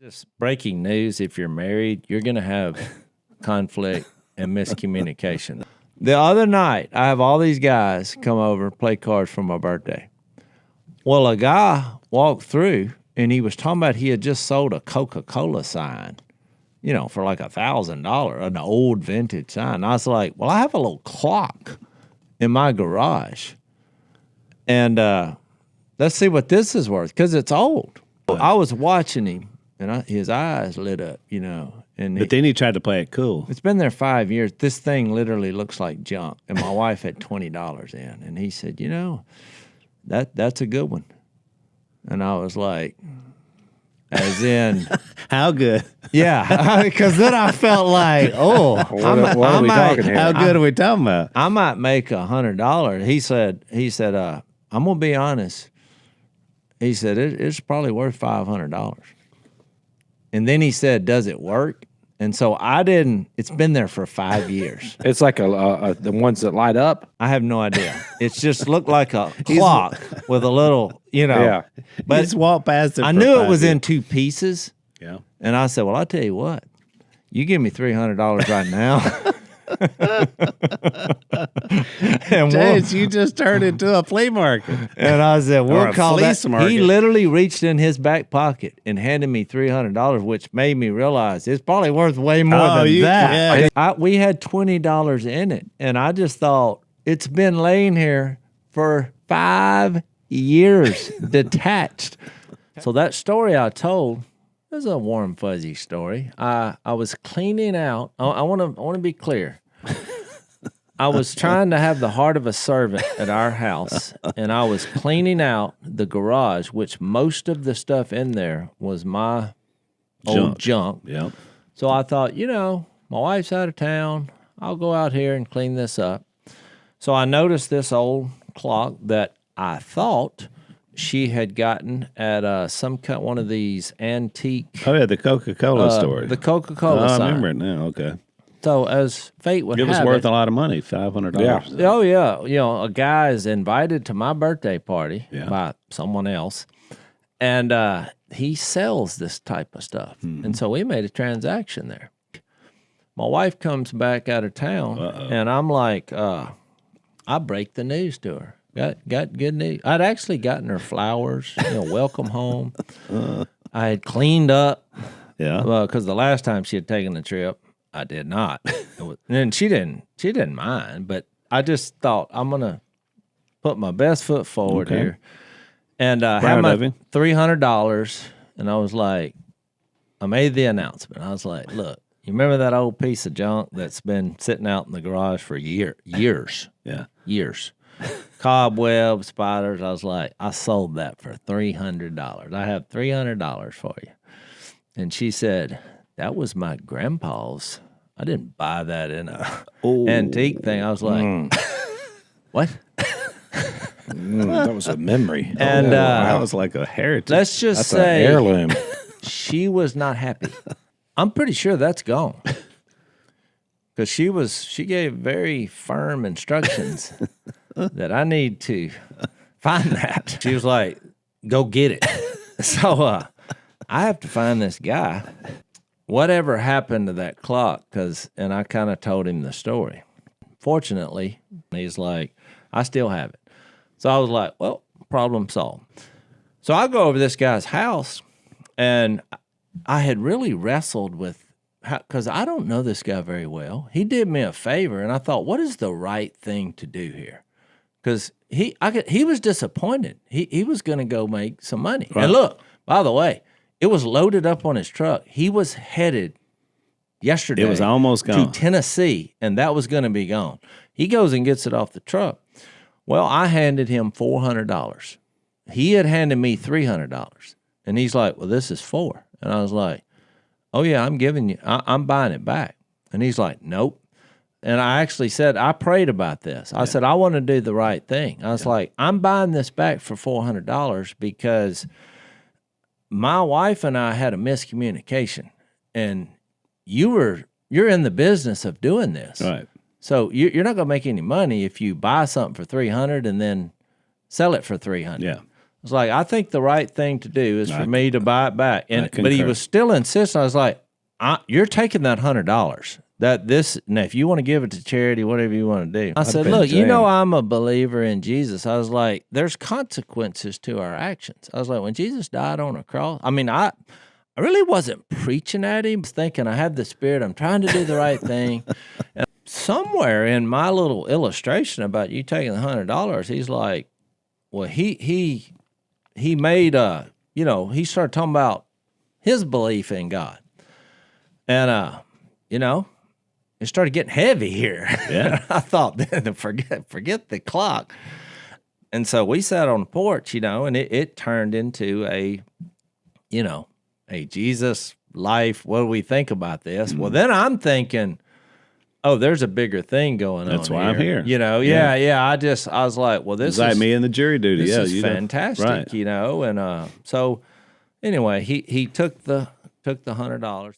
Just breaking news, if you're married, you're going to have conflict and miscommunication. The other night, I have all these guys come over, play cards for my birthday. Well, a guy walked through, and he was talking about he had just sold a Coca-Cola sign, you know, for like $1,000, an old vintage sign. And I was like, well, I have a little clock in my garage. And let's see what this is worth, because it's old. I was watching him, and his eyes lit up, you know. But then he tried to play it cool. It's been there 5 years. This thing literally looks like junk. And my wife had $20 in. And he said, you know, that's a good one. And I was like, as in. How good? Yeah, because then I felt like, oh. What are we talking here? How good are we talking about? I might make $100. He said, I'm going to be honest. He said, it's probably worth $500. And then he said, does it work? And so I didn't. It's been there for 5 years. It's like the ones that light up. I have no idea. It's just looked like a clock with a little, you know. Yeah. But He just walked past it. I for knew it 5 was years. in two pieces. Yeah. And I said, well, I'll tell you what. You give me $300 right now. And Jase, you just turned into a flea market. And I said, Or we'll a call that. fleece market. He literally reached in his back pocket and handed me $300, which made me realize it's probably worth way more than that. Yeah. We had $20 in it, and I just thought, it's been laying here for 5 years, detached. So that story I told is a warm, fuzzy story. I was cleaning out. I want to be clear. I was trying to have the heart of a servant at our house, and I was cleaning out the garage, which most of the stuff in there was my old junk. Yep. So I thought, you know, my wife's out of town. I'll go out here and clean this up. So I noticed this old clock that I thought she had gotten at one of these antique. Oh, yeah, the Coca-Cola story. The Coca-Cola sign. I remember it now. Okay. So as fate would have It was worth a lot of money, $500. Yeah. Oh, yeah. You know, a guy is invited to my birthday party by someone else, and he sells this type of stuff. Mm-hmm. And so we made a transaction there. My wife comes back out of town, and I'm like, I break the news to her. Got good news. I'd actually gotten her flowers, you know, welcome home. I had cleaned up. Yeah. Well, because the last time she had taken the trip, I did not. And she didn't mind, but I just thought I'm gonna put my best foot forward here. And I had my $300, and I was like, I made the announcement. I was like, look, you remember that old piece of junk that's been sitting out in the garage for years? Yeah. Years. Cobwebs, spiders. I was like, I sold that for $300. I have $300 for you. And she said, that was my grandpa's. I didn't buy that in a antique thing. I was like, what? That was a memory. And that was like a heritage. let's just That's say an heirloom. she was not happy. I'm pretty sure that's gone. Because she gave very firm instructions that I need to find that. She was like, go get it. So I have to find this guy. Whatever happened to that clock? And I kind of told him the story. Fortunately, he's like, I still have it. So I was like, well, problem solved. So I go over to this guy's house, and I had really wrestled with, because I don't know this guy very well. He did me a favor, and I thought, what is the right thing to do here? Because he was disappointed. He was going to go make some money. Right. And look, by the way, it was loaded up on his truck. He was headed yesterday. It was almost gone. To Tennessee, and that was going to be gone. He goes and gets it off the truck. Well, I handed him $400. He had handed me $300. And he's like, well, this is $400. And I was like, oh, yeah, I'm buying it back. And he's like, nope. And I actually said, I prayed about this. I said, I want to do the right thing. I was like, I'm buying this back for $400 because my wife and I had a miscommunication. And you're in the business of doing this. Right. So you're not going to make any money if you buy something for $300 and then sell it for $300. Yeah. was like, I think the right thing to do is for me to buy it back. But he concur. was still insisting. I was like, you're taking that $100. Now, if you want to give it to charity, whatever you want to do. I said, been look, you know, jammed. I'm a believer in Jesus. I was like, there's consequences to our actions. I was like, when Jesus died on a cross, I mean, I really wasn't preaching at him, thinking I have the Spirit. I'm trying to do the right thing. And somewhere in my little illustration about you taking the $100, he's like, well, he made he started talking about his belief in God. And it started getting heavy here. Yeah. I thought, forget the clock. And so we sat on the porch, and it turned into a Jesus life. What do we think about this? Well, then I'm thinking, oh, there's a bigger thing going on. That's why I'm here. Yeah. I was like, well, this It's like is me in the jury duty. this is Yeah, fantastic, right. And so anyway, he took the $100.